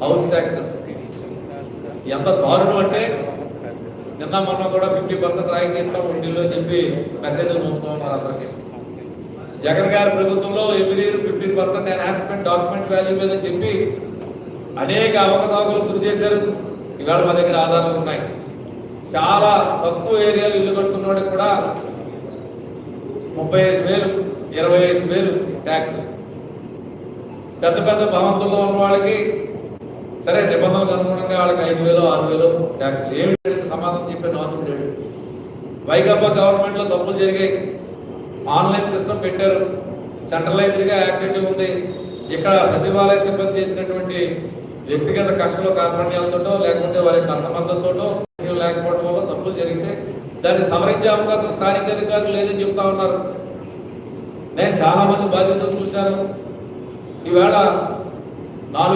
House taxes ఎంత దారుణం అంటే నిన్న మొన్న కూడా 50% రాయితీ ఇస్తాం ఢిల్లీలో చెప్పి మెసేజ్లు పంపుతూ ఉన్నారు అందరికీ. జగన్ గారి ప్రభుత్వంలో every year 15% enhancement document value మీద చెప్పి అనేక అవకతవకలు గురి చేశారు. ఇవాళ మా దగ్గర ఆధారాలు ఉన్నాయి. చాలా తక్కువ ఏరియాలు ఇల్లు కట్టుకున్న వాడికి కూడా 35,000 25,000 ట్యాక్స్. పెద్ద పెద్ద భవంతుల్లో ఉన్న వాళ్ళకి సరే నిబంధనలకు అనుగుణంగా వాళ్ళకి 5,000 6,000 ట్యాక్స్. ఏమిటి సమాధానం చెప్పే నాలుగు లేడు. వైకాపా గవర్నమెంట్ లో తప్పులు జరిగాయి. ఆన్లైన్ సిస్టమ్ పెట్టారు. సెంట్రలైజ్డ్ గా యాక్టివిటీ ఉంది. ఇక్కడ సచివాలయ సిబ్బంది చేసినటువంటి వ్యక్తిగత కక్షలో కార్పణ్యాలతోటో లేకపోతే వారి యొక్క అసమర్థతతోటో లేకపోవడం వల్ల తప్పులు జరిగితే దాన్ని సవరించే అవకాశం స్థానిక అధికారులు లేదని చెప్తా ఉన్నారు. నేను చాలా మంది బాధ్యతలు చూశాను. ఈవేళ 4